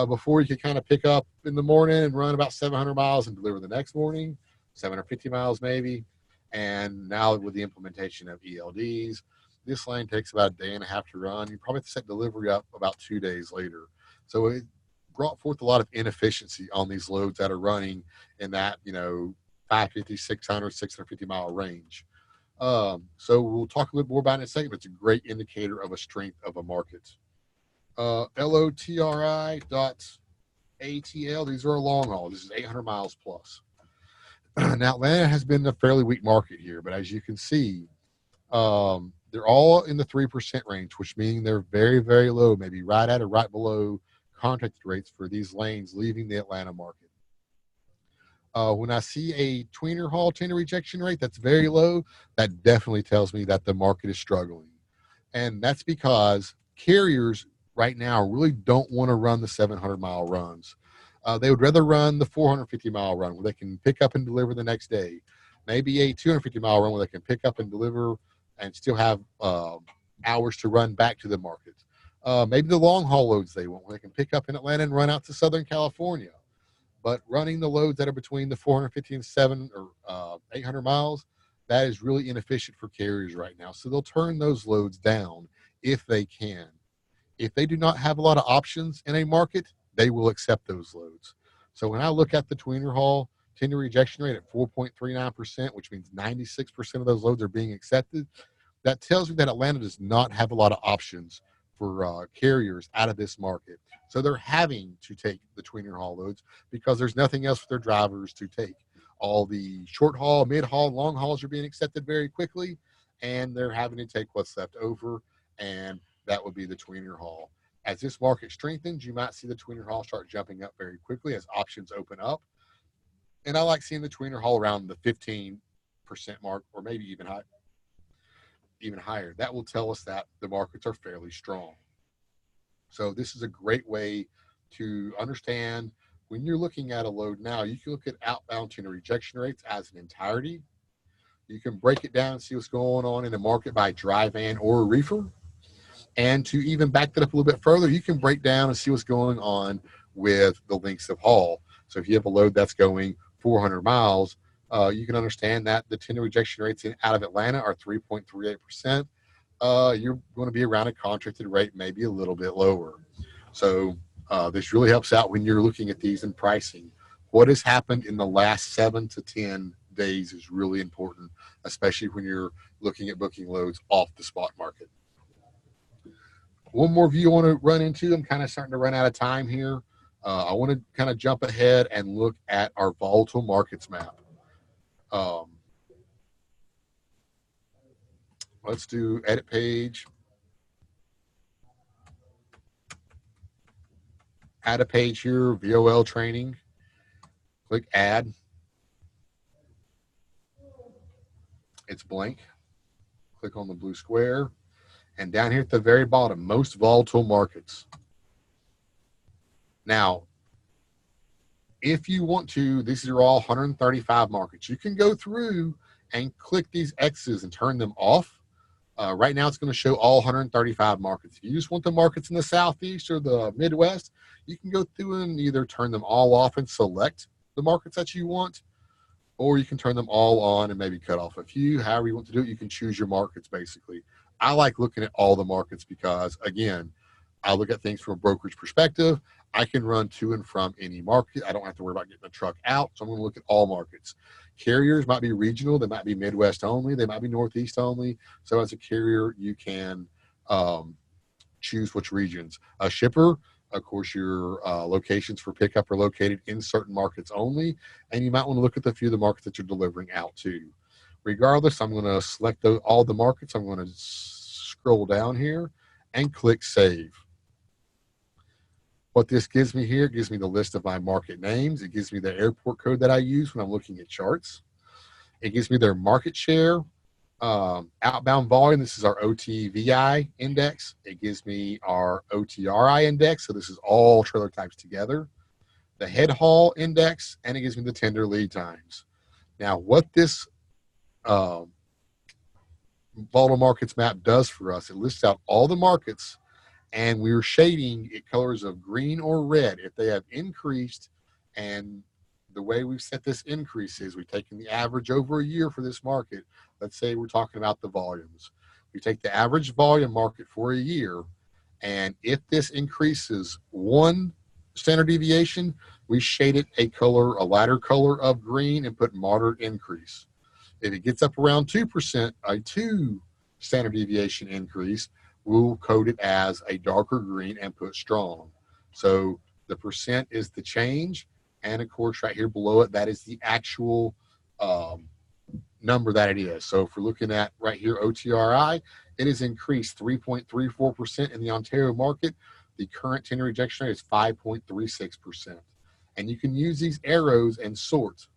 Before you could kind of pick up in the morning and run about 700 miles and deliver the next morning, 750 miles maybe. And now with the implementation of ELDs, this lane takes about a day and a half to run. You probably have to set delivery up about 2 days later. So it brought forth a lot of inefficiency on these loads that are running in that, 550, 600, 650 mile range. So we'll talk a little more about it in a second, but it's a great indicator of a strength of a market. LOTRI.ATL, these are a long haul. This is 800 miles plus. Now, Atlanta has been a fairly weak market here, but as you can see, they're all in the 3% range, which means they're very, very low, maybe right at or right below contracted rates for these lanes leaving the Atlanta market. When I see a tweener haul tender rejection rate that's very low, that definitely tells me that the market is struggling. And that's because carriers right now really don't want to run the 700-mile runs. They would rather run the 450-mile run where they can pick up and deliver the next day. Maybe a 250-mile run where they can pick up and deliver and still have hours to run back to the market. Maybe the long-haul loads they want where they can pick up in Atlanta and run out to Southern California. But running the loads that are between the 450 and 800 miles, that is really inefficient for carriers right now. So they'll turn those loads down if they can. If they do not have a lot of options in a market, they will accept those loads. So when I look at the tweener haul tender rejection rate at 4.39%, which means 96% of those loads are being accepted, that tells me that Atlanta does not have a lot of options for carriers out of this market. So they're having to take the tweener haul loads because there's nothing else for their drivers to take. All the short haul, mid haul, long hauls are being accepted very quickly, and they're having to take what's left over, and that would be the tweener haul. As this market strengthens, you might see the tweener haul start jumping up very quickly as options open up. And I like seeing the tweener haul around the 15% mark, or maybe even higher. That will tell us that the markets are fairly strong. So this is a great way to understand when you're looking at a load now. You can look at outbound tender rejection rates as an entirety. You can break it down and see what's going on in the market by dry van or reefer. And to even back that up a little bit further, you can break down and see what's going on with the lengths of haul. So if you have a load that's going 400 miles, you can understand that the tender rejection rates out of Atlanta are 3.38%. You're going to be around a contracted rate, maybe a little bit lower. So this really helps out when you're looking at these in pricing. What has happened in the last 7 to 10 days is really important, especially when you're looking at booking loads off the spot market. One more view I want to run into. I'm kind of starting to run out of time here. I want to kind of jump ahead and look at our volatile markets map. Let's do edit page. Add a page here, VOL training. Click add. It's blank. Click on the blue square. And down here at the very bottom, most volatile markets. Now, if you want to, these are all 135 markets. You can go through and click these X's and turn them off. Right now, it's going to show all 135 markets. If you just want the markets in the Southeast or the Midwest, you can go through and either turn them all off and select the markets that you want, or you can turn them all on and maybe cut off a few. However you want to do it, you can choose your markets, basically. I like looking at all the markets because, again, I look at things from a brokerage perspective. I can run to and from any market. I don't have to worry about getting the truck out. So I'm going to look at all markets. Carriers might be regional. They might be Midwest only. They might be Northeast only. So as a carrier, you can choose which regions. A shipper, of course, your locations for pickup are located in certain markets only. And you might want to look at the few of the markets that you're delivering out to. Regardless, I'm going to select all the markets. I'm going to scroll down here and click Save. What this gives me here, it gives me the list of my market names. It gives me the airport code that I use when I'm looking at charts. It gives me their market share, outbound volume. This is our OTVI index. It gives me our OTRI index. So this is all trailer types together. The Headhaul Index, and it gives me the tender lead times. Now, what this volatile markets map does for us, it lists out all the markets, and we're shading it colors of green or red if they have increased. And the way we've set this increase is we've taken the average over a year for this market. Let's say we're talking about the volumes. We take the average volume market for a year, and if this increases 1 standard deviation, we shade it a lighter color of green and put moderate increase. If it gets up around 2%, a 2 standard deviation increase, we'll code it as a darker green and put strong. So the percent is the change. And of course, right here below it, that is the actual number that it is. So if we're looking at right here, OTRI, it has increased 3.34% in the Ontario market. The current tender rejection rate is 5.36%. And you can use these arrows and sort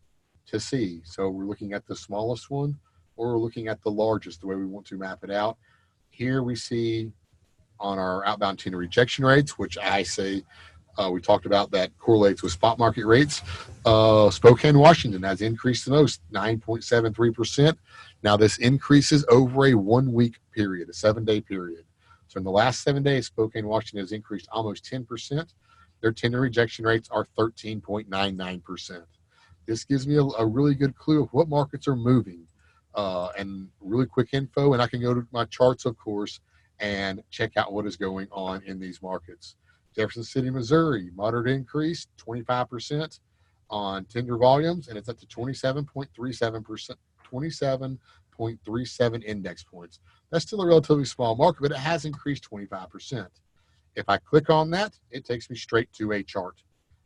to see. So we're looking at the smallest one, or we're looking at the largest, the way we want to map it out. Here we see on our outbound tender rejection rates, which I say we talked about that correlates with spot market rates. Spokane, Washington has increased the most, 9.73%. Now this increases over a 1 week period, a 7-day period. So in the last 7 days, Spokane, Washington has increased almost 10%. Their tender rejection rates are 13.99%. This gives me a really good clue of what markets are moving. And really quick info, and I can go to my charts, of course, and check out what is going on in these markets. Jefferson City, Missouri, moderate increase, 25% on tender volumes, and it's up to 27.37%, 27.37 index points. That's still a relatively small market, but it has increased 25%. If I click on that, it takes me straight to a chart,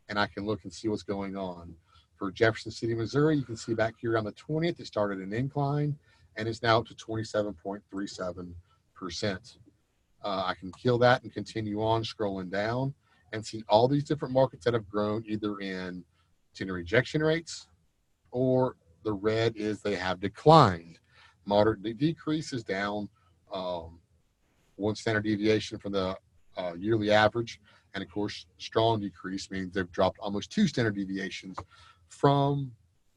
and I can look and see what's going on. For Jefferson City, Missouri, you can see back here on the 20th, it started an incline and is now up to 27.37%. I can kill that and continue on scrolling down and see all these different markets that have grown either in tender rejection rates, or the red is they have declined. Moderate decrease is down 1 standard deviation from the yearly average. And of course, strong decrease means they've dropped almost 2 standard deviations from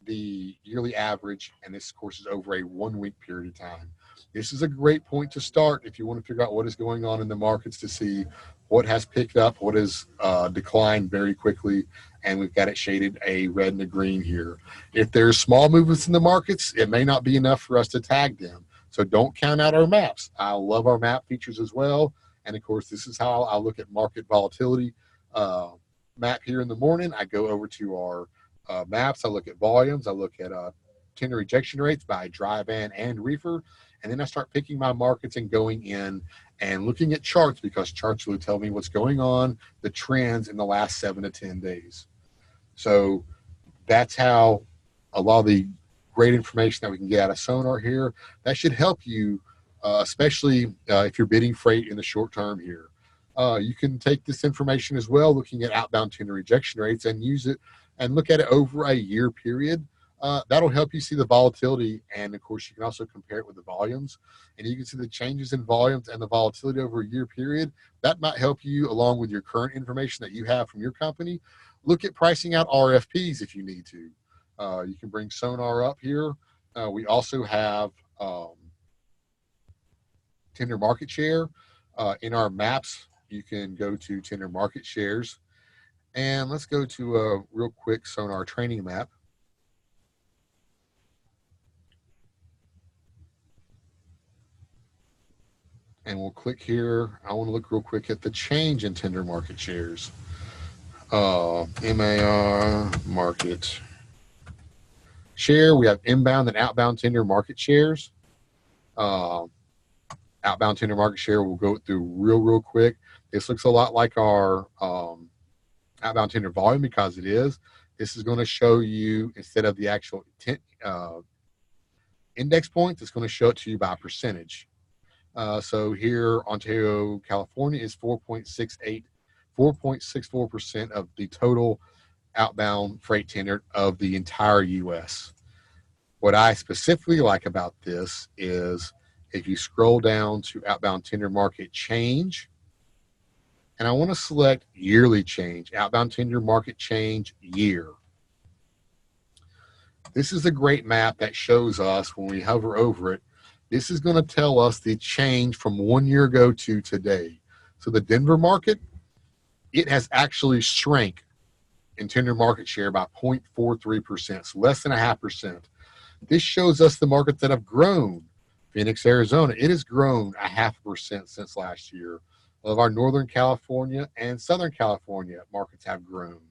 the yearly average. And this, of course, is over a 1-week period of time. This is a great point to start if you want to figure out what is going on in the markets, to see what has picked up, what has declined very quickly. And we've got it shaded a red and a green here. If there's small movements in the markets, it may not be enough for us to tag them. So don't count out our maps. I love our map features as well. And of course, this is how I look at market volatility map here in the morning. I go over to our maps. I look at volumes. I look at tender rejection rates by dry van and reefer. And then I start picking my markets and going in and looking at charts, because charts will tell me what's going on, the trends in the last 7 to 10 days. So that's how a lot of the great information that we can get out of Sonar here, that should help you, especially if you're bidding freight in the short term here. You can take this information as well, looking at outbound tender rejection rates, and use it and look at it over a year period. That'll help you see the volatility. And of course, you can also compare it with the volumes, and you can see the changes in volumes and the volatility over a year period. That might help you, along with your current information that you have from your company. Look at pricing out RFPs if you need to. You can bring Sonar up here. We also have tender market share. In our maps, you can go to tender market shares. And let's go to a real quick Sonar training map. And we'll click here. I want to look real quick at the change in tender market shares. MAR market share. We have inbound and outbound tender market shares. Outbound tender market share we'll go through real quick. This looks a lot like our outbound tender volume, because it is. This is going to show you, instead of the actual index points, it's going to show it to you by percentage. So here, Ontario, California is 4.64% of the total outbound freight tender of the entire U.S. What I specifically like about this is if you scroll down to outbound tender market change, and I want to select yearly change, outbound tender market change year. This is a great map that shows us, when we hover over it, this is going to tell us the change from 1 year ago to today. So the Denver market, it has actually shrank in tender market share by 0.43%, so less than 0.5%. This shows us the markets that have grown. Phoenix, Arizona, it has grown 0.5% since last year. Of our Northern California and Southern California markets have grown.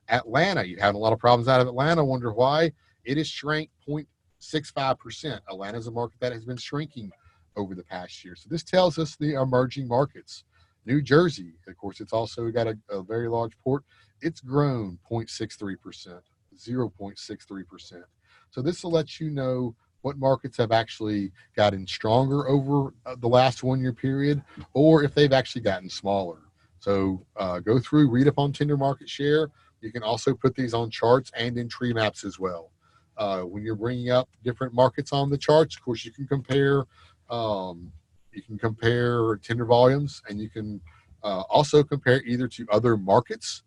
Atlanta, you had a lot of problems out of Atlanta. Wonder why? It has shrank 0.65%. Atlanta is a market that has been shrinking over the past year. So this tells us the emerging markets. New Jersey, of course, it's also got a very large port. It's grown 0.63%, 0.63%. So this will let you know what markets have actually gotten stronger over the last 1 year period, or if they've actually gotten smaller. So go through, read up on tender market share. You can also put these on charts and in tree maps as well. When you're bringing up different markets on the charts, of course, you can compare tender volumes, and you can also compare either to other markets,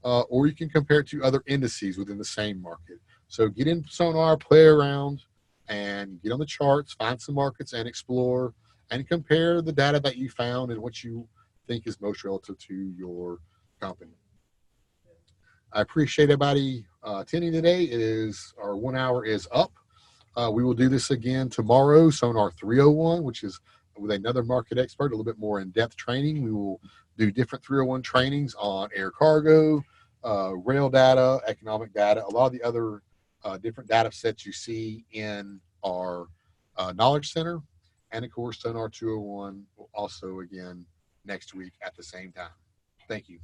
or you can compare it to other indices within the same market. So get in Sonar, play around, and get on the charts, find some markets and explore, and compare the data that you found and what you think is most relative to your company. I appreciate everybody attending today. Our 1 hour is up. We will do this again tomorrow, Sonar 301, which is with another market expert, a little bit more in-depth training. We will do different 301 trainings on air cargo, rail data, economic data, a lot of the other different data sets you see in our Knowledge Center. And of course, Sonar 201 will also again next week at the same time. Thank you.